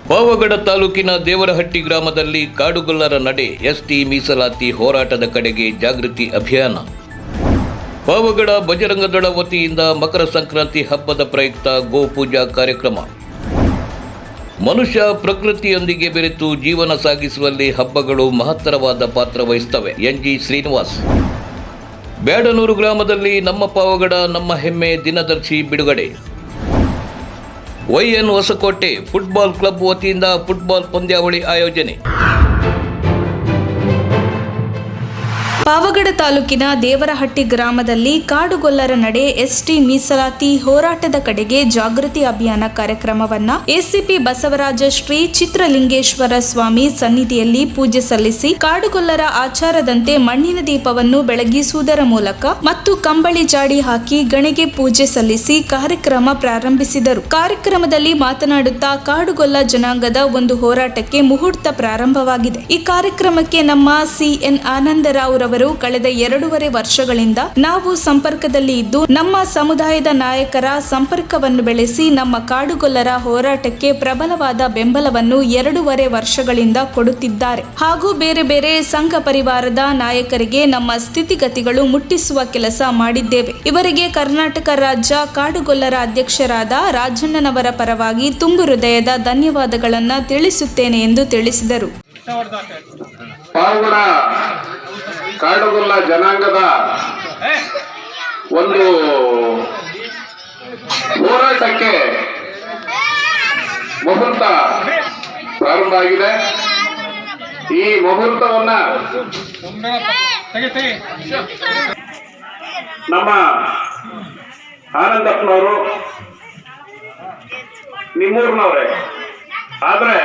ಪಾವಗಡ ತಾಲೂಕಿನ ದೇವರಹಟ್ಟಿ ಗ್ರಾಮದಲ್ಲಿ ಕಾಡುಗೊಲ್ಲರ ನಡೆ ಎಸ್ಟಿ ಮೀಸಲಾತಿ ಹೋರಾಟದ ಕಡೆಗೆ ಜಾಗೃತಿ ಅಭಿಯಾನ. ಪಾವಗಡ ಬಜರಂಗದಳ ವತಿಯಿಂದ ಮಕರ ಸಂಕ್ರಾಂತಿ ಹಬ್ಬದ ಪ್ರಯುಕ್ತ ಗೋಪೂಜಾ ಕಾರ್ಯಕ್ರಮ. ಮನುಷ್ಯ ಪ್ರಕೃತಿಯೊಂದಿಗೆ ಬೆರೆತು ಜೀವನ ಸಾಗಿಸುವಲ್ಲಿ ಹಬ್ಬಗಳು ಮಹತ್ತರವಾದ ಪಾತ್ರ ವಹಿಸುತ್ತವೆ. ಎನ್ಜಿ ಶ್ರೀನಿವಾಸ್. ಬ್ಯಾಡನೂರು ಗ್ರಾಮದಲ್ಲಿ ನಮ್ಮ ಪಾವಗಡ ನಮ್ಮ ಹೆಮ್ಮೆ ದಿನದರ್ಶಿ ಬಿಡುಗಡೆ. YN ಹೊಸಕೋಟೆ ಫುಟ್ಬಾಲ್ ಕ್ಲಬ್ ವತಿಯಿಂದ ಫುಟ್ಬಾಲ್ ಪಂದ್ಯಾವಳಿ ಆಯೋಜನೆ. ಪಾವಗಡ ತಾಲೂಕಿನ ದೇವರಹಟ್ಟಿ ಗ್ರಾಮದಲ್ಲಿ ಕಾಡುಗೊಲ್ಲರ ನಡೆ ಎಸ್ಟಿ ಮೀಸಲಾತಿ ಹೋರಾಟದ ಕಡೆಗೆ ಜಾಗೃತಿ ಅಭಿಯಾನ ಕಾರ್ಯಕ್ರಮವನ್ನ ಎಸಿಪಿ ಬಸವರಾಜ ಶ್ರೀ ಚಿತ್ರಲಿಂಗೇಶ್ವರ ಸ್ವಾಮಿ ಸನ್ನಿಧಿಯಲ್ಲಿ ಪೂಜೆ ಸಲ್ಲಿಸಿ ಕಾಡುಗೊಲ್ಲರ ಆಚಾರದಂತೆ ಮಣ್ಣಿನ ದೀಪವನ್ನು ಬೆಳಗಿಸುವುದರ ಮೂಲಕ ಮತ್ತು ಕಂಬಳಿ ಜಾಡಿ ಹಾಕಿ ಗಣೆಗೆ ಪೂಜೆ ಸಲ್ಲಿಸಿ ಕಾರ್ಯಕ್ರಮ ಪ್ರಾರಂಭಿಸಿದರು. ಕಾರ್ಯಕ್ರಮದಲ್ಲಿ ಮಾತನಾಡುತ್ತಾ ಕಾಡುಗೊಲ್ಲ ಜನಾಂಗದ ಒಂದು ಹೋರಾಟಕ್ಕೆ ಮುಹೂರ್ತ ಪ್ರಾರಂಭವಾಗಿದೆ. ಈ ಕಾರ್ಯಕ್ರಮಕ್ಕೆ ನಮ್ಮ CN ಆನಂದರಾವ್ ರವರು ಕಳೆದ 2.5 ವರ್ಷಗಳಿಂದ ನಾವು ಸಂಪರ್ಕದಲ್ಲಿ ಇದ್ದು ನಮ್ಮ ಸಮುದಾಯದ ನಾಯಕರ ಸಂಪರ್ಕವನ್ನು ಬೆಳೆಸಿ ನಮ್ಮ ಕಾಡುಗೊಲ್ಲರ ಹೋರಾಟಕ್ಕೆ ಪ್ರಬಲವಾದ ಬೆಂಬಲವನ್ನು 2.5 ವರ್ಷಗಳಿಂದ ಕೊಡುತ್ತಿದ್ದಾರೆ. ಹಾಗೂ ಬೇರೆ ಬೇರೆ ಸಂಘ ಪರಿವಾರದ ನಾಯಕರಿಗೆ ನಮ್ಮ ಸ್ಥಿತಿಗತಿಗಳು ಮುಟ್ಟಿಸುವ ಕೆಲಸ ಮಾಡಿದ್ದೇವೆ. ಇವರಿಗೆ ಕರ್ನಾಟಕ ರಾಜ್ಯ ಕಾಡುಗೊಲ್ಲರ ಅಧ್ಯಕ್ಷರಾದ ರಾಜಣ್ಣನವರ ಪರವಾಗಿ ತುಂಬು ಹೃದಯದ ಧನ್ಯವಾದಗಳನ್ನು ತಿಳಿಸುತ್ತೇನೆ ಎಂದು ತಿಳಿಸಿದರು. ಪಾವಗಡ ಕಾಡುಗೊಲ್ಲ ಜನಾಂಗದ ಒಂದು ಹೋರಾಟಕ್ಕೆ ಮುಹೂರ್ತ ಪ್ರಾರಂಭ ಆಗಿದೆ. ಈ ಮುಹೂರ್ತವನ್ನ ನಮ್ಮ ಆನಂದಪ್ಪನವರು ನಿಮ್ಮೂರಿನವರೇ, ಆದ್ರೆ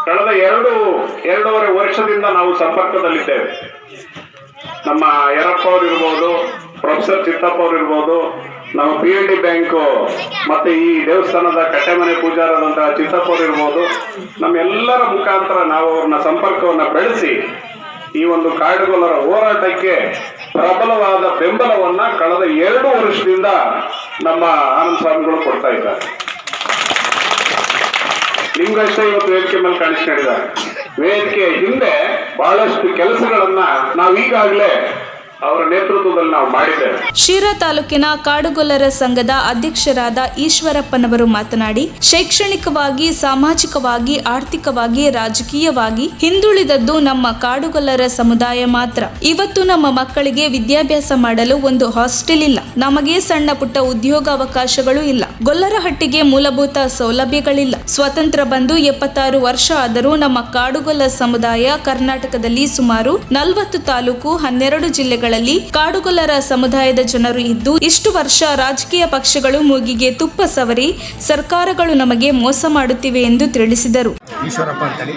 ಕಳೆದ 2.5 ವರ್ಷದಿಂದ ನಾವು ಸಂಪರ್ಕದಲ್ಲಿದ್ದೇವೆ. ನಮ್ಮ ಯರಪ್ಪ ಅವರು ಇರ್ಬೋದು, ಪ್ರೊಫೆಸರ್ ಚಿತ್ತಪ್ಪ ಅವರು ಇರ್ಬೋದು, ನಮ್ಮ PLD ಬ್ಯಾಂಕು ಮತ್ತೆ ಈ ದೇವಸ್ಥಾನದ ಕಟ್ಟೆಮನೆ ಪೂಜಾರದಂತಹ ಚಿತ್ತಪ್ಪ ಅವರು ಇರ್ಬೋದು, ನಮ್ಮೆಲ್ಲರ ಮುಖಾಂತರ ನಾವು ಅವ್ರನ್ನ ಸಂಪರ್ಕವನ್ನ ಬೆಳೆಸಿ ಈ ಒಂದು ಕಾಡುಗೊಲ್ಲರ ಹೋರಾಟಕ್ಕೆ ಪ್ರಬಲವಾದ ಬೆಂಬಲವನ್ನ ಕಳೆದ 2 ವರ್ಷದಿಂದ ನಮ್ಮ ಆನಂದ ಸ್ವಾಮಿಗಳು ಕೊಡ್ತಾ ಇದ್ದಾರೆ. ನಿಮ್ಗಷ್ಟೇ ಇವತ್ತು ವೇದಿಕೆ ಮೇಲೆ ಕಾಣಿಸ್ಕೊಂಡಿದ್ದಾರೆ. ವೇದಿಕೆಯ ಹಿಂದೆ ಬಹಳಷ್ಟು ಕೆಲಸಗಳನ್ನ ನಾವು ಈಗಾಗಲೇ ಅವರ ನೇತೃತ್ವದಲ್ಲಿ ನಾವು ಮಾಡಿದ್ದೇವೆ. ಶಿರಾ ತಾಲೂಕಿನ ಕಾಡುಗೊಲ್ಲರ ಸಂಘದ ಅಧ್ಯಕ್ಷರಾದ ಈಶ್ವರಪ್ಪನವರು ಮಾತನಾಡಿ, ಶೈಕ್ಷಣಿಕವಾಗಿ, ಸಾಮಾಜಿಕವಾಗಿ, ಆರ್ಥಿಕವಾಗಿ, ರಾಜಕೀಯವಾಗಿ ಹಿಂದುಳಿದದ್ದು ನಮ್ಮ ಕಾಡುಗೊಲ್ಲರ ಸಮುದಾಯ ಮಾತ್ರ. ಇವತ್ತು ನಮ್ಮ ಮಕ್ಕಳಿಗೆ ವಿದ್ಯಾಭ್ಯಾಸ ಮಾಡಲು ಒಂದು ಹಾಸ್ಟೆಲ್ ಇಲ್ಲ, ನಮಗೆ ಸಣ್ಣ ಪುಟ್ಟ ಉದ್ಯೋಗಾವಕಾಶಗಳು ಇಲ್ಲ, ಗೊಲ್ಲರಹಟ್ಟಿಗೆ ಮೂಲಭೂತ ಸೌಲಭ್ಯಗಳಿಲ್ಲ. ಸ್ವತಂತ್ರ ಬಂದು 76 ವರ್ಷ ಆದರೂ ನಮ್ಮ ಕಾಡುಗೊಲ್ಲ ಸಮುದಾಯ ಕರ್ನಾಟಕದಲ್ಲಿ ಸುಮಾರು 40 ತಾಲೂಕು 12 ಜಿಲ್ಲೆಗಳ ಕಾಡುಗೊಲ್ಲರ ಸಮುದಾಯದ ಜನರು ಇದ್ದು ಇಷ್ಟು ವರ್ಷ ರಾಜಕೀಯ ಪಕ್ಷಗಳು ಮೂಗಿಗೆ ತುಪ್ಪ ಸವರಿ ಸರ್ಕಾರಗಳು ನಮಗೆ ಮೋಸ ಮಾಡುತ್ತಿವೆ ಎಂದು ತಿಳಿಸಿದರು. ಈಶ್ವರಪ್ಪ ಅಂತೇಳಿ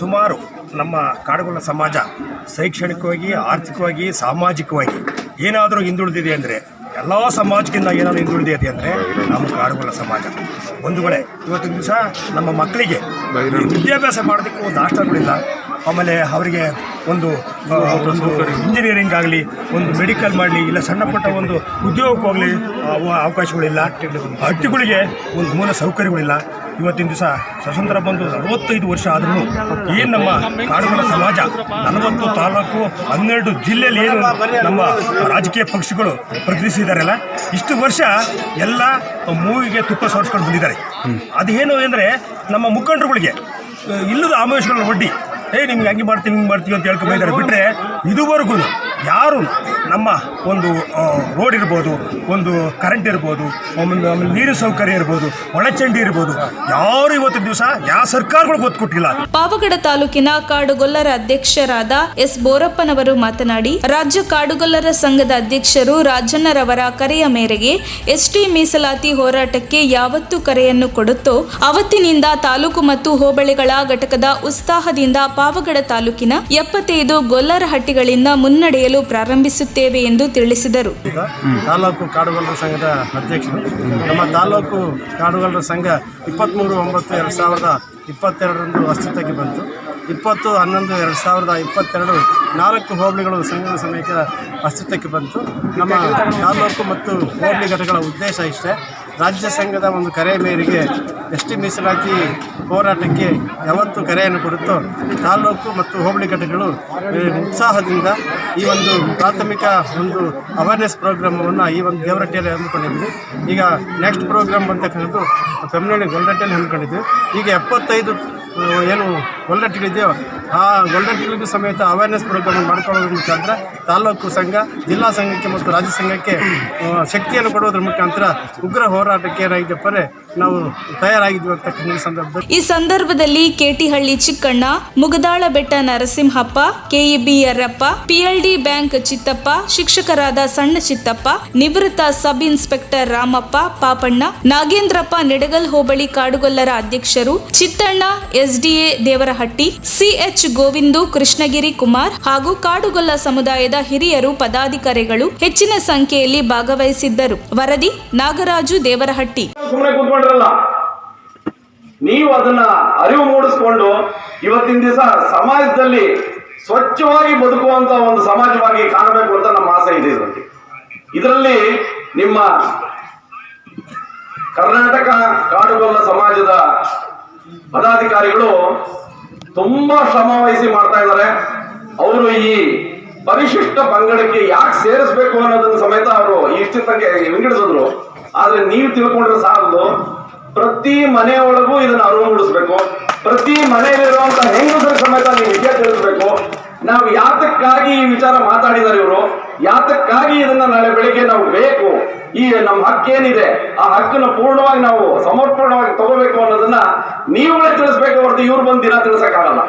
ಸುಮಾರು ನಮ್ಮ ಕಾಡುಗೊಲ್ಲ ಸಮಾಜ ಶೈಕ್ಷಣಿಕವಾಗಿ, ಆರ್ಥಿಕವಾಗಿ, ಸಾಮಾಜಿಕವಾಗಿ ಏನಾದರೂ ಹಿಂದುಳಿದಿದೆ ಅಂದರೆ, ಎಲ್ಲ ಸಮಾಜಕ್ಕಿಂತ ಏನಾದರೂ ಹಿಂದುಳಿದಿದೆ ಅಂದರೆ ನಮ್ಮ ಕಾಡುಗೊಲ್ಲ ಸಮಾಜ. ಒಂದು ವೇಳೆ ಇವತ್ತಿನ ದಿವಸ ನಮ್ಮ ಮಕ್ಕಳಿಗೆ ವಿದ್ಯಾಭ್ಯಾಸ ಮಾಡೋದಕ್ಕೆ ಒಂದು ಹಾಸ್ಟೆಲ್ಗಳಿಲ್ಲ, ಆಮೇಲೆ ಅವರಿಗೆ ಒಂದು ಇಂಜಿನಿಯರಿಂಗ್ ಆಗಲಿ, ಒಂದು ಮೆಡಿಕಲ್ ಮಾಡಲಿ, ಇಲ್ಲ ಸಣ್ಣ ಪುಟ್ಟ ಒಂದು ಉದ್ಯೋಗಕ್ಕೆ ಹೋಗಲಿ ಅವಕಾಶಗಳಿಲ್ಲ. ಹಟ್ಟಿಗಳಿಗೆ ಒಂದು ಮೂಲ ಸೌಕರ್ಯಗಳಿಲ್ಲ. ಇವತ್ತಿನ ದಿವಸ ಸ್ವತಂತ್ರ ಬಂದು 45 ವರ್ಷ ಆದ್ರೂ ಏನು ನಮ್ಮ ಕಾಡುಗೊಲ್ಲ ಸಮಾಜ 40 ತಾಲೂಕು 12 ಜಿಲ್ಲೆಯಲ್ಲಿ ಏನು ನಮ್ಮ ರಾಜಕೀಯ ಪಕ್ಷಗಳು ಪ್ರತಿನಿಧಿಸಿದಾರಲ್ಲ, ಇಷ್ಟು ವರ್ಷ ಎಲ್ಲ ಮೂಗಿಗೆ ತುಪ್ಪ ಸವರಿಸ್ಕೊಂಡು ಬಂದಿದ್ದಾರೆ. ಅದೇನು ಅಂದರೆ ನಮ್ಮ ಮುಖಂಡರುಗಳಿಗೆ ಇಲ್ಲದ ಆಮಿಷಗಳನ್ನ ಒಡ್ಡಿ ನಿಮ್ಗೆ ಹಂಗೆ ಮಾಡ್ತೀವಿ ಹಿಂಗೆ ಮಾಡ್ತೀವಿ ಅಂತ ಹೇಳ್ಕೊಂಡಿದ್ದಾರೆ. ಬಿಟ್ಟರೆ ಇದುವರೆಗೂ ಯಾರು ನಮ್ಮ ಒಂದು ರೋಡ್ ಇರ್ಬೋದು, ಒಂದು ಕರೆಂಟ್ ಇರ್ಬೋದು, ಆಮೇಲೆ ನೀರಿನ ಸೌಕರ್ಯ ಇರ್ಬೋದು, ಒಳಚಂಡಿ ಇರ್ಬೋದು, ಯಾರು ಇವತ್ತಿನ ದಿವಸ ಯಾವ ಸರ್ಕಾರಗಳು ಒತ್ತು ಕೊಟ್ಟಿಲ್ಲ. ಪಾವಗಡ ತಾಲೂಕಿನ ಕಾಡುಗೊಲ್ಲರ ಅಧ್ಯಕ್ಷರಾದ S ಬೋರಪ್ಪನವರು ಮಾತನಾಡಿ, ರಾಜ್ಯ ಕಾಡುಗೊಲ್ಲರ ಸಂಘದ ಅಧ್ಯಕ್ಷರು ರಾಜಣ್ಣರವರ ಕರೆಯ ಮೇರೆಗೆ ಎಸ್ಟಿ ಮೀಸಲಾತಿ ಹೋರಾಟಕ್ಕೆ ಯಾವತ್ತು ಕರೆಯನ್ನು ಕೊಡುತ್ತೋ ಅವತ್ತಿನಿಂದ ತಾಲೂಕು ಮತ್ತು ಹೋಬಳಿಗಳ ಘಟಕದ ಉತ್ಸಾಹದಿಂದ ಪಾವಗಡ ತಾಲೂಕಿನ 75 ಗೊಲ್ಲರ ಹಟ್ಟಿಗಳಿಂದ ಮುನ್ನಡೆಯಲು ಪ್ರಾರಂಭಿಸುತ್ತೇವೆ ಎಂದು ತಿಳಿಸಿದರು. ತಾಲೂಕು ಕಾಡುಗೊಲ್ಲರ ಸಂಘದ ಅಧ್ಯಕ್ಷರು. ನಮ್ಮ ತಾಲೂಕು ಕಾಡುಗೊಲ್ಲರ ಸಂಘ 23/9/2022 ಅಸ್ತಿತ್ವಕ್ಕೆ ಬಂತು. 20/11/2022 4 ಹೋಬಳಿಗಳು ಸಂಘದ ಸಮೇತ ಅಸ್ತಿತ್ವಕ್ಕೆ ಬಂತು. ನಮ್ಮ ತಾಲೂಕು ಮತ್ತು ಹೋಬಳಿ ಘಟಕಗಳ ಉದ್ದೇಶ ಇಷ್ಟೇ, ರಾಜ್ಯ ಸಂಘದ ಒಂದು ಕರೆ ಮೇರೆಗೆ ಎಸ್ ಟಿ ಮೀಸಲಾತಿ ಹೋರಾಟಕ್ಕೆ ಯಾವತ್ತು ಕರೆಯನ್ನು ಕೊಡುತ್ತೋ ತಾಲೂಕು ಮತ್ತು ಹೋಬಳಿ ಘಟಕಗಳು ಉತ್ಸಾಹದಿಂದ ಈ ಒಂದು ಪ್ರಾಥಮಿಕ ಒಂದು ಅವೇರ್ನೆಸ್ ಪ್ರೋಗ್ರಾಮನ್ನು ಈ ಒಂದು ದೇವರಹಟ್ಟಿಯಲ್ಲಿ ಹಮ್ಮಿಕೊಂಡಿದ್ವಿ. ಈಗ ನೆಕ್ಸ್ಟ್ ಪ್ರೋಗ್ರಾಮ್ ಬಂತಕ್ಕಂಥದ್ದು ಫೆಬ್ರವರಿ ಗೊಲ್ರಟ್ಟಿಯಲ್ಲಿ ಹಮ್ಮಿಕೊಂಡಿದ್ವಿ. ಈಗ 75 ಏನು ಗೊಲ್ರಟ್ಟಿಗಳಿದೆಯೋ ಆ ಗೊಲ್ರಟ್ಟಿಗಳಿಗೂ ಸಮೇತ ಅವೇರ್ನೆಸ್ ಪ್ರೋಗ್ರಾಮ್ ಮಾಡ್ಕೊಳ್ಳೋದ್ರ ಮುಖಾಂತರ ತಾಲೂಕು ಸಂಘ, ಜಿಲ್ಲಾ ಸಂಘಕ್ಕೆ ಮತ್ತು ರಾಜ್ಯ ಸಂಘಕ್ಕೆ ಶಕ್ತಿಯನ್ನು ಕೊಡೋದ್ರ ಮುಖಾಂತರ ಉಗ್ರ ಹೋರಾಟಕ್ಕೆ ಏನಾಗಿದ್ದಪ್ಪ ನಾವು ತಯಾರಾಗಿದ್ವಿ ಅಂತಕ್ಕಂಥ ಸಂದರ್ಭದಲ್ಲಿ ಈ ಸಂದರ್ಭದಲ್ಲಿ ಕೇಟಿಹಳ್ಳಿ ಚಿಕ್ಕಣ್ಣ, ಮುಗದಾಳ ಬೆಟ್ಟ Narasimhappa, KEB Yerrappa, PLD bank Chittappa, ಶಿಕ್ಷಕರಾದ ಸಣ್ಣ ಚಿತ್ತಪ್ಪ, ನಿವೃತ್ತ ಸಬ್ ಇನ್ಸ್ಪೆಕ್ಟರ್ ರಾಮಪ್ಪ ಪಾಪಣ್ಣ, ನಾಗೇಂದ್ರಪ್ಪ ನಿಡಗಲ್ ಹೋಬಳಿ ಕಾಡುಗೊಲ್ಲರ ಅಧ್ಯಕ್ಷರು, ಚಿತ್ತಣ್ಣ ಎಸ್ಡಿಎ ದೇವರಹಟ್ಟಿ, ಸಿಎಚ್ ಗೋವಿಂದು, ಕೃಷ್ಣಗಿರಿ ಕುಮಾರ್ ಹಾಗೂ ಕಾಡುಗೊಲ್ಲ ಸಮುದಾಯದ ಹಿರಿಯರು ಪದಾಧಿಕಾರಿಗಳು ಹೆಚ್ಚಿನ ಸಂಖ್ಯೆಯಲ್ಲಿ ಭಾಗವಹಿಸಿದ್ದರು. ವರದಿ ನಾಗರಾಜು ದೇವರಹಟ್ಟಿ. ಸುಮ್ಮನೆ ಕೂತ್ಕೊಂಡ್ರಲ್ಲ, ನೀವು ಅದನ್ನ ಅರಿವು ಮೂಡಿಸ್ಕೊಂಡು ಇವತ್ತಿನ ದಿವಸ ಸಮಾಜದಲ್ಲಿ ಸ್ವಚ್ಛವಾಗಿ ಬದುಕುವಂತ ಒಂದು ಸಮಾಜವಾಗಿ ಕಾಣಬೇಕು ಅಂತ ನಮ್ಮ ಆಸೆ ಇದೆ. ಇದರಲ್ಲಿ ನಿಮ್ಮ ಕರ್ನಾಟಕ ಕಾಡುಗೊಲ್ಲ ಸಮಾಜದ ಪದಾಧಿಕಾರಿಗಳು ತುಂಬಾ ಶ್ರಮ ವಹಿಸಿ ಮಾಡ್ತಾ ಇದ್ದಾರೆ. ಅವರು ಈ ಪರಿಶಿಷ್ಟ ಪಂಗಡಕ್ಕೆ ಯಾಕೆ ಸೇರಿಸಬೇಕು ಅನ್ನೋದನ್ನ ಸಮೇತ ಅವರು ಇಷ್ಟಕ್ಕೆ ವಿಂಗಡಿಸಿದ್ರು. ಆದ್ರೆ ನೀವು ತಿಳ್ಕೊಂಡ್ರೆ ಸಾಲದು, ಪ್ರತಿ ಮನೆಯೊಳಗೂ ಇದನ್ನ ಅರಿವು ಮೂಡಿಸ್ಬೇಕು. ಪ್ರತಿ ಮನೆಯಲ್ಲಿರುವಂತ ಹೆಂಗಸರ ಸಮೇತ ನೀವು ವಿಷಯ ತಿಳಿಸ್ಬೇಕು. ನಾವು ಯಾತಕ್ಕಾಗಿ ಈ ವಿಚಾರ ಮಾತಾಡಿದ್ದಾರೆ ಇವರು, ಯಾತಕ್ಕಾಗಿ ಇದನ್ನ ನಾಳೆ ಬೆಳಿಗ್ಗೆ ನಾವು ಬೇಕು, ಈ ನಮ್ಮ ಹಕ್ಕೇನಿದೆ ಆ ಹಕ್ಕನ್ನು ಪೂರ್ಣವಾಗಿ ನಾವು ಸಮರ್ಪಣವಾಗಿ ತಗೋಬೇಕು ಅನ್ನೋದನ್ನ ನೀವುಗಳೇ ತಿಳಿಸ್ಬೇಕು ಹೊರತು ಇವ್ರು ಬಂದು ದಿನ ತಿಳಿಸಕ್ಕಾಗಲ್ಲ.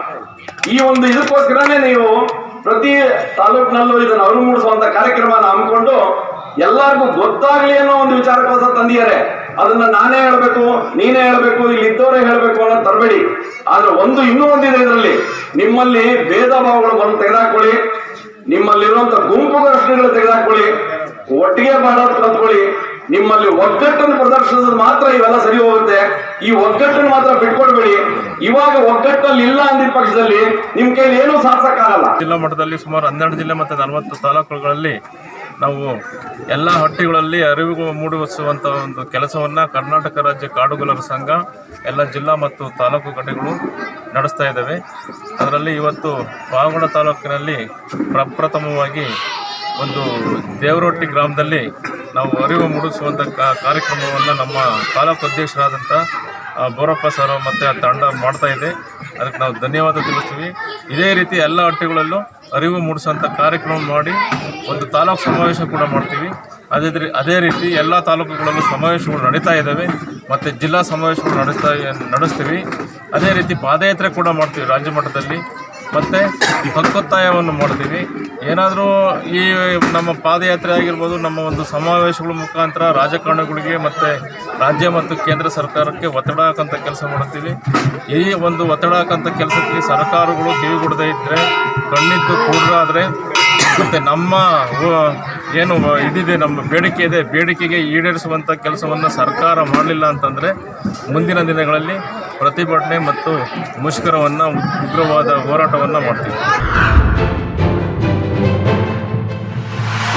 ಈ ಒಂದು ಇದಕ್ಕೋಸ್ಕರನೇ ನೀವು ಪ್ರತಿ ತಾಲೂಕಿನಲ್ಲೂ ಇದನ್ನ ಅರಿವು ಮೂಡಿಸುವಂತ ಕಾರ್ಯಕ್ರಮನ ಹಮ್ಮಿಕೊಂಡು ಎಲ್ಲರಿಗೂ ಗೊತ್ತಾಗ್ಲಿ ಅನ್ನೋ ಒಂದು ವಿಚಾರಕ್ಕೋಸ್ಕರ ತಂದಿದ್ದಾರೆ. ಅದನ್ನ ನಾನೇ ಹೇಳ್ಬೇಕು, ನೀನೇ ಹೇಳ್ಬೇಕು, ಇಲ್ಲಿ ಇದ್ದವರೇ ಹೇಳ್ಬೇಕು ಅನ್ನೋದು ತರಬೇಡಿ. ಆದ್ರೆ ಇನ್ನೂ ಒಂದಿದೆ ಇದರಲ್ಲಿ, ನಿಮ್ಮಲ್ಲಿ ಭೇದ ಭಾವಗಳು ಬಂದು ತೆಗೆದಾಕೊಳ್ಳಿ, ನಿಮ್ಮಲ್ಲಿರುವಂತ ಗುಂಪು ಘರ್ಷಣೆಗಳು ತೆಗೆದಾಕೊಳ್ಳಿ, ಒಟ್ಟಿಗೆ ಮಾಡೋದು ಕಲ್ತ್ಕೊಳ್ಳಿ. ನಿಮ್ಮಲ್ಲಿ ಒಗ್ಗಟ್ಟನ್ನು ಪ್ರದರ್ಶಿಸಿದ್ರೆ ಮಾತ್ರ ಇವೆಲ್ಲ ಸರಿ ಹೋಗುತ್ತೆ. ಈ ಒಗ್ಗಟ್ಟನ್ನು ಮಾತ್ರ ಬಿಟ್ಕೊಡ್ಬೇಡಿ. ಇವಾಗ ಒಗ್ಗಟ್ಟಲ್ಲಿ ಇಲ್ಲ ಅಂದಿದ್ದ ಪಕ್ಷದಲ್ಲಿ ನಿಮ್ ಕೈಲಿ ಏನೂ ಸಾಧಿಸಕ್ಕಾಗಲ್ಲ. ಜಿಲ್ಲಾ ಮಟ್ಟದಲ್ಲಿ ಸುಮಾರು 12 ಜಿಲ್ಲೆ ಮತ್ತು 40 ತಾಲೂಕುಗಳಲ್ಲಿ ನಾವು ಎಲ್ಲ ಹಟ್ಟಿಗಳಲ್ಲಿ ಅರಿವು ಮೂಡಿಸುವಂಥ ಒಂದು ಕೆಲಸವನ್ನು ಕರ್ನಾಟಕ ರಾಜ್ಯ ಕಾಡುಗೊಲ್ಲರ ಸಂಘ ಎಲ್ಲ ಜಿಲ್ಲಾ ಮತ್ತು ತಾಲೂಕು ಘಟಕಗಳು ನಡೆಸ್ತಾ ಇದ್ದಾವೆ. ಅದರಲ್ಲಿ ಇವತ್ತು ಪಾವಗಡ ತಾಲೂಕಿನಲ್ಲಿ ಪ್ರಪ್ರಥಮವಾಗಿ ಒಂದು ದೇವರಹಟ್ಟಿ ಗ್ರಾಮದಲ್ಲಿ ನಾವು ಅರಿವು ಮೂಡಿಸುವಂಥ ಕಾರ್ಯಕ್ರಮವನ್ನು ನಮ್ಮ ತಾಲೂಕು ಅಧ್ಯಕ್ಷರಾದಂಥ ಬೋರಪ್ಪ ಸರ್ ಮತ್ತು ತಂಡ ಮಾಡ್ತಾ ಇದೆ. ಅದಕ್ಕೆ ನಾವು ಧನ್ಯವಾದ ತಿಳಿಸ್ತೀವಿ. ಇದೇ ರೀತಿ ಎಲ್ಲ ಹಟ್ಟಿಗಳಲ್ಲೂ ಅರಿವು ಮೂಡಿಸುವಂಥ ಕಾರ್ಯಕ್ರಮ ಮಾಡಿ ಒಂದು ತಾಲೂಕು ಸಮಾವೇಶ ಕೂಡ ಮಾಡ್ತೀವಿ. ಅದೇ ರೀತಿ ಎಲ್ಲ ತಾಲೂಕುಗಳಲ್ಲೂ ಸಮಾವೇಶಗಳು ನಡೀತಾ ಇದ್ದಾವೆ ಮತ್ತು ಜಿಲ್ಲಾ ಸಮಾವೇಶಗಳು ನಡೆಸ್ತೀವಿ. ಅದೇ ರೀತಿ ಪಾದಯಾತ್ರೆ ಕೂಡ ಮಾಡ್ತೀವಿ ರಾಜ್ಯ ಮಟ್ಟದಲ್ಲಿ. ಮತ್ತು ಹಕ್ಕೊತ್ತಾಯವನ್ನು ಮಾಡ್ತೀವಿ. ಏನಾದರೂ ಈ ನಮ್ಮ ಪಾದಯಾತ್ರೆ ಆಗಿರ್ಬೋದು, ನಮ್ಮ ಒಂದು ಸಮಾವೇಶಗಳ ಮುಖಾಂತರ ರಾಜಕಾರಣಿಗಳಿಗೆ ಮತ್ತು ರಾಜ್ಯ ಮತ್ತು ಕೇಂದ್ರ ಸರ್ಕಾರಕ್ಕೆ ಒತ್ತಡ ಹಾಕೋಂಥ ಕೆಲಸ ಮಾಡ್ತೀವಿ. ಈ ಒಂದು ಒತ್ತಡ ಹಾಕೋಂಥ ಕೆಲಸಕ್ಕೆ ಸರ್ಕಾರಗಳು ಕಿವಿಗೊಡದೇ ಇದ್ದರೆ, ಕಣ್ಣಿದ್ದು ಕೂಡರಾದರೆ, ಮತ್ತು ನಮ್ಮ ಏನು ಇದಿದೆ, ನಮ್ಮ ಬೇಡಿಕೆ ಇದೆ, ಬೇಡಿಕೆಗೆ ಈಡೇರಿಸುವಂಥ ಕೆಲಸವನ್ನು ಸರ್ಕಾರ ಮಾಡಲಿಲ್ಲ ಅಂತಂದರೆ ಮುಂದಿನ ದಿನಗಳಲ್ಲಿ ಪ್ರತಿಭಟನೆ ಮತ್ತು ಮುಷ್ಕರವನ್ನು, ಉಗ್ರವಾದ ಹೋರಾಟವನ್ನು ಮಾಡ್ತೀವಿ.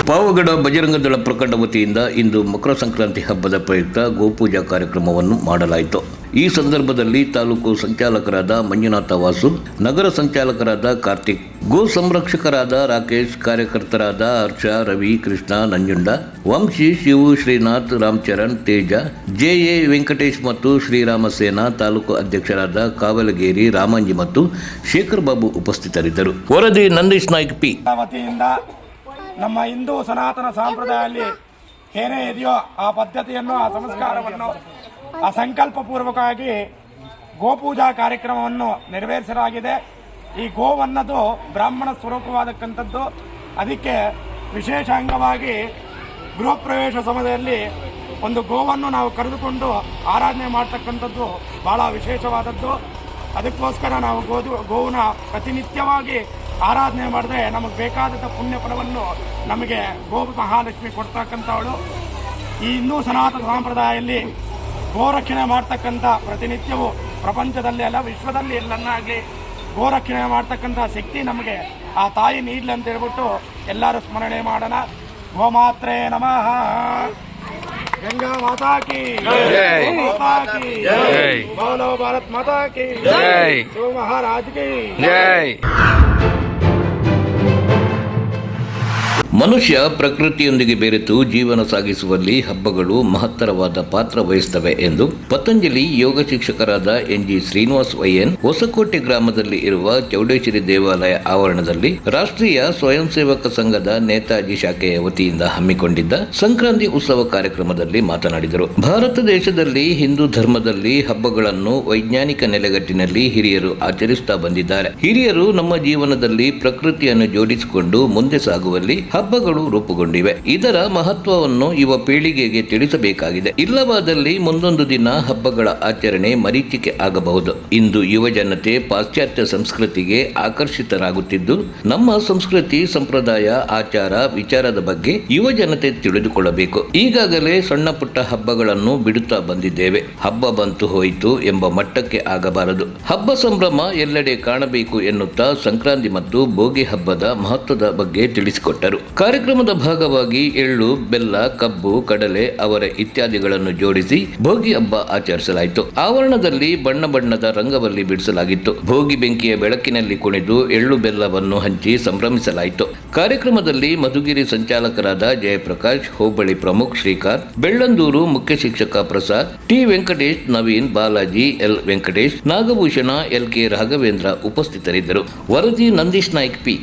ಪಾವಗಡ ಬಜರಂಗದಳ ಪ್ರಖಂಡ ವತಿಯಿಂದ ಇಂದು ಮಕರ ಸಂಕ್ರಾಂತಿ ಹಬ್ಬದ ಪ್ರಯುಕ್ತ ಗೋಪೂಜಾ ಕಾರ್ಯಕ್ರಮವನ್ನು ಮಾಡಲಾಯಿತು. ಈ ಸಂದರ್ಭದಲ್ಲಿ ತಾಲೂಕು ಸಂಚಾಲಕರಾದ ಮಂಜುನಾಥ ವಾಸು, ನಗರ ಸಂಚಾಲಕರಾದ ಕಾರ್ತಿಕ್, ಗೋ ಸಂರಕ್ಷಕರಾದ ರಾಕೇಶ್, ಕಾರ್ಯಕರ್ತರಾದ ಹರ್ಷ, ರವಿ, ಕೃಷ್ಣ, ನಂಜುಂಡ, ವಂಶಿ, ಶಿವು, ಶ್ರೀನಾಥ್, ರಾಮಚರಣ್, ತೇಜ, ಜೆ.ಎ. ವೆಂಕಟೇಶ್ ಮತ್ತು ಶ್ರೀರಾಮ ಸೇನಾ, ತಾಲೂಕು ಅಧ್ಯಕ್ಷರಾದ ಕಾವಲಗೇರಿ ರಾಮಾಂಜಿ ಮತ್ತು ಶೇಖರ್ ಬಾಬು ಉಪಸ್ಥಿತರಿದ್ದರು. ವರದಿ ನಂದೀಶ್ ನಾಯ್ಕ್ ಪಿ. ನಮ್ಮ ಹಿಂದೂ ಸನಾತನ ಸಂಪ್ರದಾಯದಲ್ಲಿ ಏನೇ ಇದೆಯೋ ಆ ಪದ್ಧತಿಯನ್ನು, ಆ ಸಂಸ್ಕಾರವನ್ನು, ಆ ಸಂಕಲ್ಪಪೂರ್ವಕವಾಗಿ ಗೋಪೂಜಾ ಕಾರ್ಯಕ್ರಮವನ್ನು ನೆರವೇರಿಸಲಾಗಿದೆ. ಈ ಗೋವನ್ನದು ಬ್ರಾಹ್ಮಣ ಸ್ವರೂಪವಾದಕ್ಕಂಥದ್ದು. ಅದಕ್ಕೆ ವಿಶೇಷ ಅಂಗವಾಗಿ ಗೃಹ ಪ್ರವೇಶ ಸಮಯದಲ್ಲಿ ಒಂದು ಗೋವನ್ನು ನಾವು ಕರೆದುಕೊಂಡು ಆರಾಧನೆ ಮಾಡ್ತಕ್ಕಂಥದ್ದು ಬಹಳ ವಿಶೇಷವಾದದ್ದು. ಅದಕ್ಕೋಸ್ಕರ ನಾವು ಗೋವನ್ನ ಪ್ರತಿನಿತ್ಯವಾಗಿ ಆರಾಧನೆ ಮಾಡಿದ್ರೆ ನಮಗೆ ಬೇಕಾದಂಥ ಪುಣ್ಯ ಫಲವನ್ನು ನಮಗೆ ಗೋ ಮಹಾಲಕ್ಷ್ಮಿ ಕೊಡ್ತಕ್ಕಂಥವಳು. ಈ ಹಿಂದೂ ಸನಾತನ ಸಂಪ್ರದಾಯದಲ್ಲಿ ಗೋರಕ್ಷಣೆ ಮಾಡ್ತಕ್ಕಂಥ ಪ್ರತಿನಿತ್ಯವೂ ಪ್ರಪಂಚದಲ್ಲಿ ಅಲ್ಲ, ವಿಶ್ವದಲ್ಲಿ ಎಲ್ಲನ್ನಾಗಲಿ ಗೋರಕ್ಷಣೆ ಮಾಡ್ತಕ್ಕಂಥ ಶಕ್ತಿ ನಮಗೆ ಆ ತಾಯಿ ನೀಡಲಿ ಅಂತ ಹೇಳ್ಬಿಟ್ಟು ಎಲ್ಲರೂ ಸ್ಮರಣೆ ಮಾಡೋಣ. ಗೋಮಾತ್ರೇ ನಮಃ. ಗಂಗಾ ಮಾತಾ ಕಿ ಜೈ, ಮಾತಾ ಕಿ ಜೈ, बोलो भारत माता की जय, शिव महाराज की जय. ಮನುಷ್ಯ ಪ್ರಕೃತಿಯೊಂದಿಗೆ ಬೆರೆತು ಜೀವನ ಸಾಗಿಸುವಲ್ಲಿ ಹಬ್ಬಗಳು ಮಹತ್ತರವಾದ ಪಾತ್ರ ವಹಿಸುತ್ತವೆ ಎಂದು ಪತಂಜಲಿ ಯೋಗ ಶಿಕ್ಷಕರಾದ ಎನ್.ಜಿ. ಶ್ರೀನಿವಾಸ್ ವೈಎನ್ ಹೊಸಕೋಟೆ ಗ್ರಾಮದಲ್ಲಿ ಇರುವ ಚೌಡೇಶ್ವರಿ ದೇವಾಲಯ ಆವರಣದಲ್ಲಿ ರಾಷ್ಟ್ರೀಯ ಸ್ವಯಂ ಸೇವಕ ಸಂಘದ ನೇತಾಜಿ ಶಾಖೆಯ ವತಿಯಿಂದ ಹಮ್ಮಿಕೊಂಡಿದ್ದ ಸಂಕ್ರಾಂತಿ ಉತ್ಸವ ಕಾರ್ಯಕ್ರಮದಲ್ಲಿ ಮಾತನಾಡಿದರು. ಭಾರತ ದೇಶದಲ್ಲಿ ಹಿಂದೂ ಧರ್ಮದಲ್ಲಿ ಹಬ್ಬಗಳನ್ನು ವೈಜ್ಞಾನಿಕ ನೆಲೆಗಟ್ಟಿನಲ್ಲಿ ಹಿರಿಯರು ಆಚರಿಸುತ್ತಾ ಬಂದಿದ್ದಾರೆ. ಹಿರಿಯರು ನಮ್ಮ ಜೀವನದಲ್ಲಿ ಪ್ರಕೃತಿಯನ್ನು ಜೋಡಿಸಿಕೊಂಡು ಮುಂದೆ ಸಾಗುವಲ್ಲಿ ಹಬ್ಬಗಳು ರೂಪುಗೊಂಡಿವೆ. ಇದರ ಮಹತ್ವವನ್ನು ಯುವ ಪೀಳಿಗೆಗೆ ತಿಳಿಸಬೇಕಾಗಿದೆ. ಇಲ್ಲವಾದಲ್ಲಿ ಮುಂದೊಂದು ದಿನ ಹಬ್ಬಗಳ ಆಚರಣೆ ಮರೀಚಿಕೆ ಆಗಬಹುದು. ಇಂದು ಯುವ ಜನತೆ ಪಾಶ್ಚಾತ್ಯ ಸಂಸ್ಕೃತಿಗೆ ಆಕರ್ಷಿತರಾಗುತ್ತಿದ್ದು, ನಮ್ಮ ಸಂಸ್ಕೃತಿ, ಸಂಪ್ರದಾಯ, ಆಚಾರ, ವಿಚಾರದ ಬಗ್ಗೆ ಯುವ ಜನತೆ ತಿಳಿದುಕೊಳ್ಳಬೇಕು. ಈಗಾಗಲೇ ಸಣ್ಣ ಪುಟ್ಟ ಹಬ್ಬಗಳನ್ನು ಬಿಡುತ್ತಾ ಬಂದಿದ್ದೇವೆ. ಹಬ್ಬ ಬಂತು ಹೋಯಿತು ಎಂಬ ಮಟ್ಟಕ್ಕೆ ಆಗಬಾರದು. ಹಬ್ಬ ಸಂಭ್ರಮ ಎಲ್ಲೆಡೆ ಕಾಣಬೇಕು ಎನ್ನುತ್ತಾ ಸಂಕ್ರಾಂತಿ ಮತ್ತು ಭೋಗಿ ಹಬ್ಬದ ಮಹತ್ವದ ಬಗ್ಗೆ ತಿಳಿಸಿಕೊಟ್ಟರು. ಕಾರ್ಯಕ್ರಮದ ಭಾಗವಾಗಿ ಎಳ್ಳು, ಬೆಲ್ಲ, ಕಬ್ಬು, ಕಡಲೆ, ಅವರೆ ಇತ್ಯಾದಿಗಳನ್ನು ಜೋಡಿಸಿ ಭೋಗಿ ಹಬ್ಬ ಆಚರಿಸಲಾಯಿತು. ಆವರಣದಲ್ಲಿ ಬಣ್ಣ ಬಣ್ಣದ ರಂಗವಲ್ಲಿ ಬಿಡಿಸಲಾಗಿತ್ತು. ಭೋಗಿ ಬೆಂಕಿಯ ಬೆಳಕಿನಲ್ಲಿ ಕುಣಿದು ಎಳ್ಳು ಬೆಲ್ಲವನ್ನು ಹಂಚಿ ಸಂಭ್ರಮಿಸಲಾಯಿತು. ಕಾರ್ಯಕ್ರಮದಲ್ಲಿ ಮಧುಗಿರಿ ಸಂಚಾಲಕರಾದ ಜಯಪ್ರಕಾಶ್, ಹೋಬಳಿ ಪ್ರಮುಖ್ ಶ್ರೀಕಾಂತ್, ಬೆಳ್ಳಂದೂರು ಮುಖ್ಯ ಶಿಕ್ಷಕ Prasad, T Venkatesh, Naveen, Balaji, L Venkatesh, Nagabhushana, L K Raghavendra ಉಪಸ್ಥಿತರಿದ್ದರು. ವರದಿ ನಂದೀಶ್ ನಾಯ್ಕ್ ಪಿ.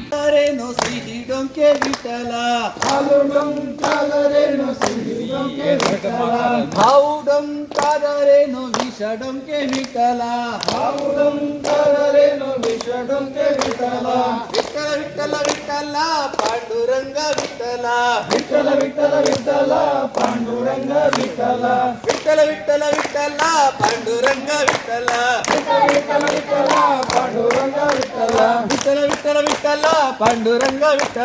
डोंके विठला भाऊ डोंकारे नो सिंधी डोंके विठला भाऊ डोंकारे नो विष डोंके विठला भाऊ डोंकारे नो विष डोंके विठला विठ्ठल विठ्ठल विठ्ठला पांडुरंग विठला विठ्ठल विठ्ठल विठ्ठला पांडुरंग विठला विठ्ठल विठ्ठल विठ्ठला पांडुरंग विठला विठ्ठल विठ्ठल विठ्ठला पांडुरंग विठला विठ्ठल विठ्ठल विठ्ठला पांडुरंग विठला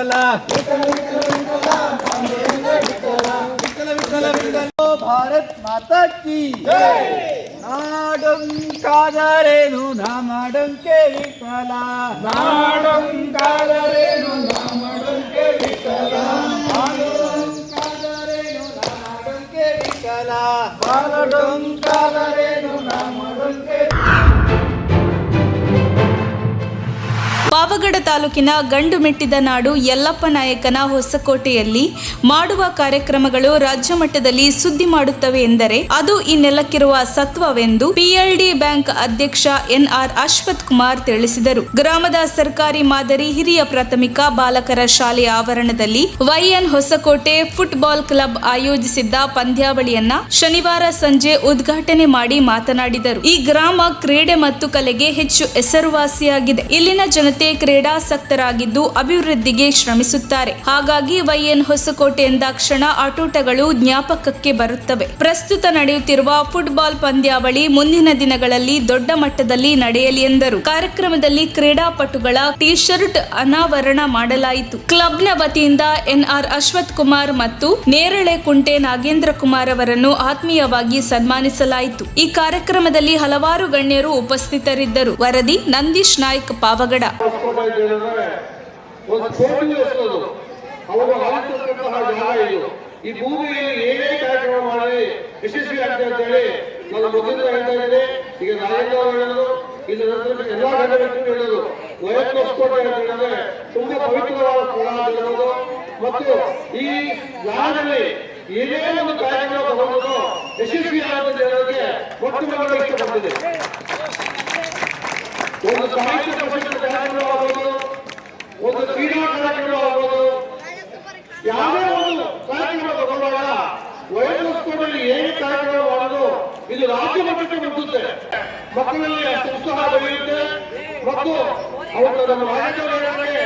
भारत माता की जय. नाडंकारेनु नामडंके विठला नाडंकारेनु नामडंके विठला नाडंकारेनु नामडंके विठला नाडंकारेनु नामडंके. ಪಾವಗಡ ತಾಲೂಕಿನ ಗಂಡು ಮೆಟ್ಟಿದ ನಾಡು ಯಲ್ಲಪ್ಪ ನಾಯಕನ ಹೊಸಕೋಟೆಯಲ್ಲಿ ಮಾಡುವ ಕಾರ್ಯಕ್ರಮಗಳು ರಾಜ್ಯ ಮಟ್ಟದಲ್ಲಿ ಸುದ್ದಿ ಮಾಡುತ್ತವೆ ಎಂದರೆ ಅದು ಈ ನೆಲಕ್ಕಿರುವ ಸತ್ವವೆಂದು ಪಿಎಲ್ಡಿ ಬ್ಯಾಂಕ್ ಅಧ್ಯಕ್ಷ ಎನ್ಆರ್ ಅಶ್ವಥ್ ಕುಮಾರ್ ತಿಳಿಸಿದರು. ಗ್ರಾಮದ ಸರ್ಕಾರಿ ಮಾದರಿ ಹಿರಿಯ ಪ್ರಾಥಮಿಕ ಬಾಲಕರ ಶಾಲೆಯ ಆವರಣದಲ್ಲಿ ವೈಎನ್ ಹೊಸಕೋಟೆ ಫುಟ್ಬಾಲ್ ಕ್ಲಬ್ ಆಯೋಜಿಸಿದ್ದ ಪಂದ್ಯಾವಳಿಯನ್ನ ಶನಿವಾರ ಸಂಜೆ ಉದ್ಘಾಟನೆ ಮಾಡಿ ಮಾತನಾಡಿದರು. ಈ ಗ್ರಾಮ ಕ್ರೀಡೆ ಮತ್ತು ಕಲೆಗೆ ಹೆಚ್ಚು ಹೆಸರುವಾಸಿಯಾಗಿದೆ. ಇಲ್ಲಿನ ಜನತೆ ಕ್ರೀಡಾಸಕ್ತರಾಗಿದ್ದು ಅಭಿವೃದ್ಧಿಗೆ ಶ್ರಮಿಸುತ್ತಾರೆ. ಹಾಗಾಗಿ ವೈಎನ್ ಹೊಸಕೋಟೆ ಎಂದಾಕ್ಷಣ ಆಟೋಟಗಳು ಜ್ಞಾಪಕಕ್ಕೆ ಬರುತ್ತವೆ. ಪ್ರಸ್ತುತ ನಡೆಯುತ್ತಿರುವ ಫುಟ್ಬಾಲ್ ಪಂದ್ಯಾವಳಿ ಮುಂದಿನ ದಿನಗಳಲ್ಲಿ ದೊಡ್ಡ ಮಟ್ಟದಲ್ಲಿ ನಡೆಯಲಿ ಎಂದರು. ಕಾರ್ಯಕ್ರಮದಲ್ಲಿ ಕ್ರೀಡಾಪಟುಗಳ ಟಿ ಶರ್ಟ್ ಅನಾವರಣ ಮಾಡಲಾಯಿತು. ಕ್ಲಬ್ನ ವತಿಯಿಂದ ಎನ್ಆರ್ ಅಶ್ವಥ್ ಕುಮಾರ್ ಮತ್ತು ನೇರಳೆ ಕುಂಟೆ ನಾಗೇಂದ್ರ ಕುಮಾರ್ ಅವರನ್ನು ಆತ್ಮೀಯವಾಗಿ ಸನ್ಮಾನಿಸಲಾಯಿತು. ಈ ಕಾರ್ಯಕ್ರಮದಲ್ಲಿ ಹಲವಾರು ಗಣ್ಯರು ಉಪಸ್ಥಿತರಿದ್ದರು. ವರದಿ ನಂದೀಶ್ ನಾಯ್ಕ್, ಪಾವಗಡ. ಒಂದು ಕೋಟಿ ವರ್ಷದ್ದು ಅವರು ಆಲಿಸಿದಂತಹ ಜಾಗ ಇದು. ಈ ಭೂಮಿಯಲ್ಲಿ ಏನೇ ಕಾರ್ಯಕ್ರಮ ಮಾಡಿ ಯಶಸ್ವಿ ಆಗ್ತದೆ ಅಂತ ಹೇಳಿ ನಾನು ಮೊದಲಿಂದ ಹೇಳ್ತಾ ಇದ್ದೇನೆ. ಈಗ ನಾಯಕ ಹೇಳೋದು, ಇದು ನಂತರ ಎಲ್ಲಾ ಘಟನೆಗಳು ಹೇಳೋದು, ವಯಸ್ಕೋಟೆ ಅಂತ ಹೇಳಿದ್ರೆ ತುಂಬಾ ಪವಿತ್ರವಾದ ಸ್ಥಳ ಅಂತ ಹೇಳೋದು. ಮತ್ತು ಈ ಜಾಗದಲ್ಲಿ ಏನೇ ಒಂದು ಕಾರ್ಯಕ್ರಮ ತಗೊಂಡು ಯಶಸ್ವಿ ಆಗುತ್ತೆ ಹೇಳೋದಕ್ಕೆ ಮೊಟ್ಟ ಮೊದಲ ಇಷ್ಟಪಟ್ಟಿದೆ. ಒಂದು ಸಾಹಿತ್ಯ ಪರಿಷತ್ ಕಾರ್ಯಕ್ರಮವಾಗಬಹುದು, ಒಂದು ಕ್ರೀಡಾ ಕಾರ್ಯಕ್ರಮವಾಗಬಹುದು, ಯಾವುದೇ ಒಂದು ಕಾರ್ಯಕ್ರಮ ತಗೊಂಡಾಗ ವಯಸ್ಕೋಟೆಯಲ್ಲಿ ಏನೇ ಕಾರ್ಯಕ್ರಮ ಮಾಡೋದು ಇದು ರಾಜ್ಯ ಮಟ್ಟಕ್ಕೆ ಮುಟ್ಟುತ್ತೆ. ಮಕ್ಕಳಲ್ಲಿ ಅಷ್ಟು ಉತ್ಸಾಹ ಬೆಳೆಯುತ್ತೆ. ಮತ್ತು ಅವರು ನಮ್ಮ ರಾಜ್ಯಗಳಿಗೆ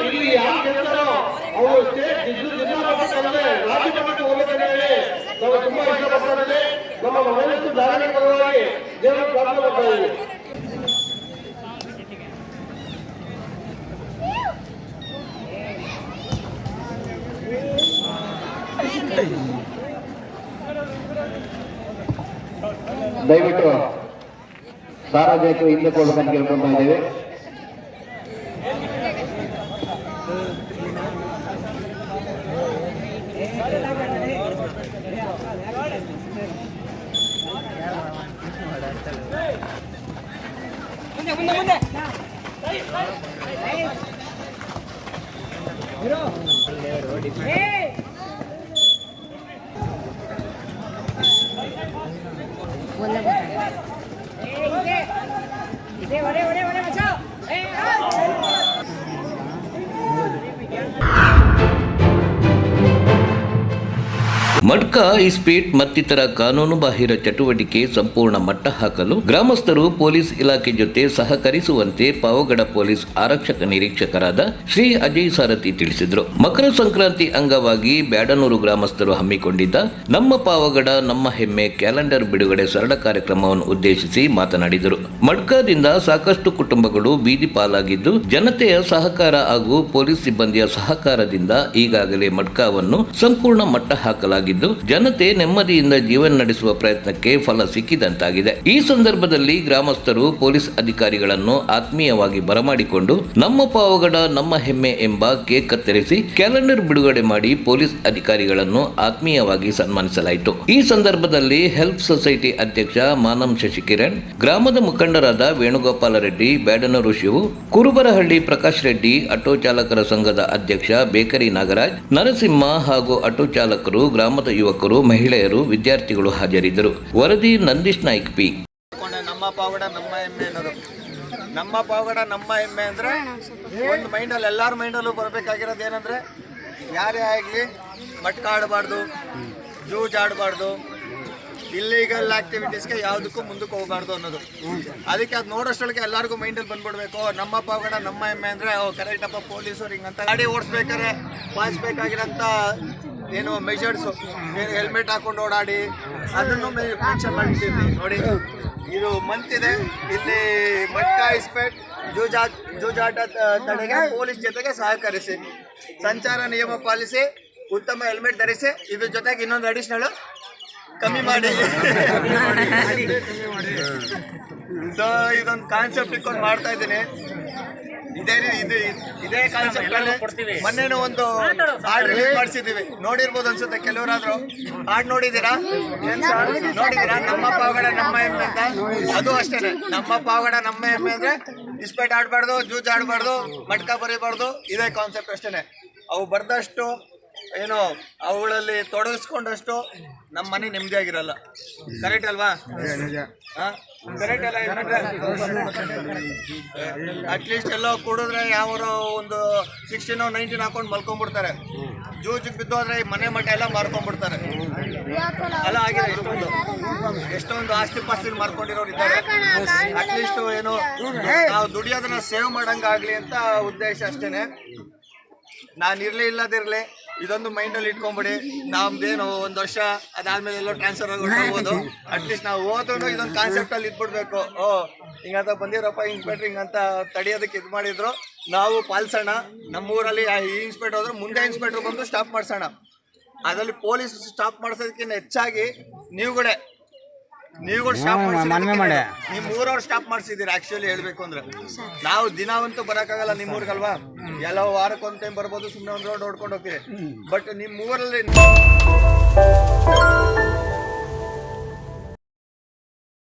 ಇಲ್ಲಿ ಯಾರು ಗೆಲ್ತಾರೋ ಅವರು ಜಿಲ್ಲಾ ಮಟ್ಟಕ್ಕೆ ರಾಜ್ಯ ಮಟ್ಟಕ್ಕೆ ಹೋಗಬೇಕಂತ ಹೇಳಿ ನಾವು ತುಂಬಾ ಇಷ್ಟಪಡ್ತಾರೆ. ನಮ್ಮ ವಯಸ್ಸು ಧಾರಣೆ ಪರವಾಗಿ ದೇವರು ಪ್ರಾರ್ಥನೆ ಮಾಡ್ತಾ ಇದ್ದೀವಿ. ದಯವಿಟ್ಟು ಸಾರ್ವಜನಿಕರು ಹಿಂದೆ ಹೋಗಬೇಕಂತ ಕೇಳ್ಕೊತಾ ಇದ್ದೇವೆ. ಮಡ್ಕಾ ಇಸ್ಪೀಟ್ ಮತ್ತಿತರ ಕಾನೂನು ಬಾಹಿರ ಚಟುವಟಿಕೆ ಸಂಪೂರ್ಣ ಮಟ್ಟ ಹಾಕಲು ಗ್ರಾಮಸ್ಥರು ಪೊಲೀಸ್ ಇಲಾಖೆ ಜೊತೆ ಸಹಕರಿಸುವಂತೆ ಪಾವಗಡ ಪೊಲೀಸ್ ಆರಕ್ಷಕ ನಿರೀಕ್ಷಕರಾದ ಶ್ರೀ ಅಜಯ್ ಸಾರಥಿ ತಿಳಿಸಿದರು. ಮಕರ ಸಂಕ್ರಾಂತಿ ಅಂಗವಾಗಿ ಬ್ಯಾಡನೂರು ಗ್ರಾಮಸ್ಥರು ಹಮ್ಮಿಕೊಂಡಿದ್ದ ನಮ್ಮ ಪಾವಗಡ ನಮ್ಮ ಹೆಮ್ಮೆ ಕ್ಯಾಲೆಂಡರ್ ಬಿಡುಗಡೆ ಸರಳ ಕಾರ್ಯಕ್ರಮವನ್ನು ಉದ್ದೇಶಿಸಿ ಮಾತನಾಡಿದರು. ಮಡ್ಕಾದಿಂದ ಸಾಕಷ್ಟು ಕುಟುಂಬಗಳು ಬೀದಿ ಪಾಲಾಗಿದ್ದು, ಜನತೆಯ ಸಹಕಾರ ಹಾಗೂ ಪೊಲೀಸ್ ಸಿಬ್ಬಂದಿಯ ಸಹಕಾರದಿಂದ ಈಗಾಗಲೇ ಮಡ್ಕಾವನ್ನು ಸಂಪೂರ್ಣ ಮಟ್ಟ ಹಾಕಲಾಗಿದ್ದು, ಜನತೆ ನೆಮ್ಮದಿಯಿಂದ ಜೀವನ ನಡೆಸುವ ಪ್ರಯತ್ನಕ್ಕೆ ಫಲ ಸಿಕ್ಕಿದಂತಾಗಿದೆ. ಈ ಸಂದರ್ಭದಲ್ಲಿ ಗ್ರಾಮಸ್ಥರು ಪೊಲೀಸ್ ಅಧಿಕಾರಿಗಳನ್ನು ಆತ್ಮೀಯವಾಗಿ ಬರಮಾಡಿಕೊಂಡು ನಮ್ಮ ಪಾವಗಡ ನಮ್ಮ ಹೆಮ್ಮೆ ಎಂಬ ಕೇಕ್ ಕತ್ತರಿಸಿ ಕ್ಯಾಲೆಂಡರ್ ಬಿಡುಗಡೆ ಮಾಡಿ ಪೊಲೀಸ್ ಅಧಿಕಾರಿಗಳನ್ನು ಆತ್ಮೀಯವಾಗಿ ಸನ್ಮಾನಿಸಲಾಯಿತು. ಈ ಸಂದರ್ಭದಲ್ಲಿ ಹೆಲ್ಪ್ ಸೊಸೈಟಿ ಅಧ್ಯಕ್ಷ ಮಾನಂ ಶಶಿಕಿರಣ್, ಗ್ರಾಮದ ಮುಖಂಡರಾದ ವೇಣುಗೋಪಾಲ ರೆಡ್ಡಿ, ಬ್ಯಾಡನೂರು ಶಿವು, ಕುರುಬರಹಳ್ಳಿ ಪ್ರಕಾಶ್ ರೆಡ್ಡಿ, ಆಟೋ ಚಾಲಕರ ಸಂಘದ ಅಧ್ಯಕ್ಷ ಬೇಕರಿ ನಾಗರಾಜ್, ನರಸಿಂಹ ಹಾಗೂ ಆಟೋ ಚಾಲಕರು, ಗ್ರಾಮದ ಯುವಕರು, ಮಹಿಳೆಯರು, ವಿದ್ಯಾರ್ಥಿಗಳು ಹಾಜರಿದ್ದರು. ವರದಿ ನಂದೀಶ್ ನಾಯ್ಕ್ ಪಿ. ನಮ್ಮ ಪಾವಗಡ ನಮ್ಮ ಹೆಮ್ಮೆ ಅನ್ನೋದು, ನಮ್ಮ ಪಾವಗಡ ನಮ್ಮ ಹೆಮ್ಮೆ ಅಂದರೆ ಒಂದು ಮೈಂಡಲ್ಲಿ ಎಲ್ಲರ ಮೈಂಡಲ್ಲೂ ಬರಬೇಕಾಗಿರೋದು ಏನಂದರೆ, ಯಾರೇ ಆಗಲಿ ಮಟ್ಕ ಆಡಬಾರ್ದು, ಜೂಜ್ ಆಡಬಾರ್ದು, ಇಲ್ಲಿಗಲ್ ಆಕ್ಟಿವಿಟೀಸ್ಗೆ ಯಾವುದಕ್ಕೂ ಮುಂದಕ್ಕೆ ಹೋಗಬಾರ್ದು ಅನ್ನೋದು. ಅದಕ್ಕೆ ಅದು ನೋಡೋಷ್ಟೊಳಗೆ ಎಲ್ಲರಿಗೂ ಮೈಂಡಲ್ಲಿ ಬಂದ್ಬಿಡ್ಬೇಕು. ನಮ್ಮ ಪಾವಗಡ ನಮ್ಮ ಹೆಮ್ಮೆ ಅಂದರೆ ಕರೆಕ್ಟಪ್ಪ ಪೊಲೀಸರು ಹಿಂಗಂತ ಗಾಡಿ ಓಡಿಸ್ಬೇಕಾದ್ರೆ ಪಾಲಿಸಬೇಕಾಗಿರೋಂಥ ಏನು ಮೆಷರ್ಸು, ಏನು ಹೆಲ್ಮೆಟ್ ಹಾಕೊಂಡು ಓಡಾಡಿ ಅದನ್ನು ಮೆನ್ಷನ್ ಮಾಡಿದ್ದೀವಿ. ನೋಡಿ, ಇದು ಮಂತ್ ಇದೆ, ಇಲ್ಲಿ ಮಟ್ಕಾ ಇಸ್ಪೇಟ್ ಜೂಜಾಟ ತಡೆಗೆ ಪೊಲೀಸ್ ಜೊತೆಗೆ ಸಹಕರಿಸಿ, ಸಂಚಾರ ನಿಯಮ ಪಾಲಿಸಿ, ಉತ್ತಮ ಹೆಲ್ಮೆಟ್ ಧರಿಸಿ, ಇದ್ರ ಜೊತೆಗೆ ಇನ್ನೊಂದು ಅಡಿಷನಲ್ ಕಮ್ಮಿ ಮಾಡಿ. ಸೊ ಇದೊಂದು ಕಾನ್ಸೆಪ್ಟ್ ಇಟ್ಕೊಂಡು ಮಾಡ್ತಾ ಇದ್ದೀನಿ. ಇದೇ ಕಾನ್ಸೆಪ್ಟ್ ಅಲ್ಲಿ ಮೊನ್ನೆನೂ ಒಂದು ಹಾಡು ರಿಲೀಸ್ ಮಾಡಿಸಿದ್ದೀವಿ, ನೋಡಿರ್ಬೋದು ಅನ್ಸುತ್ತೆ ಕೆಲವರಾದ್ರು. ಹಾಡು ನೋಡಿದ್ದೀರಾ? ನಮ್ಮ ಪಾವಗಡ ನಮ್ಮ ಹೆಮ್ಮೆ ಅಂತ. ಅದು ಅಷ್ಟೇನೆ, ನಮ್ಮ ಪಾವಗಡ ನಮ್ಮ ಹೆಮ್ಮೆ ಅಂದ್ರೆ ಇಸ್ಪೇಟ್ ಆಡಬಾರ್ದು, ಜೂಜ್ ಆಡಬಾರ್ದು, ಮಟ್ಕ ಬರೀಬಾರ್ದು. ಇದೇ ಕಾನ್ಸೆಪ್ಟ್ ಅಷ್ಟೇನೆ. ಅವು ಬರ್ದಷ್ಟು ಏನು ಅವುಗಳಲ್ಲಿ ತೊಡಗಿಸ್ಕೊಂಡಷ್ಟು ನಮ್ಮ ಮನೆ ನೆಮ್ಮದಿಯಾಗಿರಲ್ಲ. ಕರೆಕ್ಟ್ ಅಲ್ವಾ? ಕರೆಕ್ಟ್ ಅಲ್ಲ? ಅಟ್ಲೀಸ್ಟ್ ಎಲ್ಲೋ ಕುಡಿದ್ರೆ ಯಾವ್ರೋ ಒಂದು 16 19 ಹಾಕೊಂಡು ಮಲ್ಕೊಂಡ್ಬಿಡ್ತಾರೆ. ಜೂಜಿಗೆ ಬಿದ್ದೋದ್ರೆ ಮನೆ ಮಠ ಎಲ್ಲ ಮಾರ್ಕೊಂಡ್ಬಿಡ್ತಾರೆ. ಅಲ್ಲ ಆಗಿದೆ, ಎಷ್ಟೊಂದು ಆಸ್ತಿ ಪಾಸ್ತಿ ಮಾರ್ಕೊಂಡಿರೋರು ಇದ್ದಾರೆ. ಅಟ್ಲೀಸ್ಟ್ ಏನು ನಾವು ದುಡಿಯೋದನ್ನ ಸೇವ್ ಮಾಡಂಗಾಗ್ಲಿ ಅಂತ ಉದ್ದೇಶ ಅಷ್ಟೇನೆ. ನಾನು ಇರ್ಲಿ ಇಲ್ಲದಿರ್ಲಿ ಇದೊಂದು ಮೈಂಡಲ್ಲಿ ಇಟ್ಕೊಂಬಿಡಿ. ನಮ್ದೇನು ಒಂದು ವರ್ಷ ಅದಾದ್ಮೇಲೆ ಎಲ್ಲೋ ಟ್ರಾನ್ಸ್ಫರ್ ಆಗೋದು, ಅಟ್ಲೀಸ್ಟ್ ನಾವು ಹೋದ್ರೂ ಇದೊಂದು ಕಾನ್ಸೆಪ್ಟಲ್ಲಿ ಇದ್ಬಿಡ್ಬೇಕು. ಹಿಂಗಂತ ಬಂದಿರಪ್ಪ ಇನ್ಸ್ಪೆಕ್ಟ್ರ್ ಹಿಂಗಂತ ತಡೆಯೋದಕ್ಕೆ ಇದು ಮಾಡಿದ್ರು, ನಾವು ಪಾಲಿಸೋಣ. ನಮ್ಮೂರಲ್ಲಿ ಈ ಇನ್ಸ್ಪೆಕ್ಟರ್ ಹೋದ್ರೆ ಮುಂದೆ ಇನ್ಸ್ಪೆಕ್ಟ್ರ್ ಬಂದು ಸ್ಟಾಪ್ ಮಾಡಿಸೋಣ. ಅದರಲ್ಲಿ ಪೊಲೀಸ್ ಸ್ಟಾಪ್ ಮಾಡಿಸೋದಕ್ಕಿಂತ ಹೆಚ್ಚಾಗಿ ನೀವುಗಳು ಸ್ಟಾಪ್ ಮಾಡಿ, ನೀವು 3 ಅವರ್ ಸ್ಟಾಪ್ ಮಾಡಿಸಿದ್ದೀರಿ. ಆಕ್ಚುಲಿ ಹೇಳ್ಬೇಕು ಅಂದ್ರೆ ನಾವು ದಿನವಂತೂ ಬರೋಕ್ಕಾಗಲ್ಲ ನಿಮ್ಮೂರ್ಗಲ್ವಾ, ಎಲ್ಲ ವಾರಕ್ಕೊಂದು ಟೈಮ್ ಬರ್ಬೋದು, ಸುಮ್ಮನೆ ಒಂದು ರೋಡ್ ನೋಡ್ಕೊಂಡು ಹೋಗ್ತೀವಿ. ಬಟ್ ನಿಮ್ಮ ಊರಲ್ಲಿ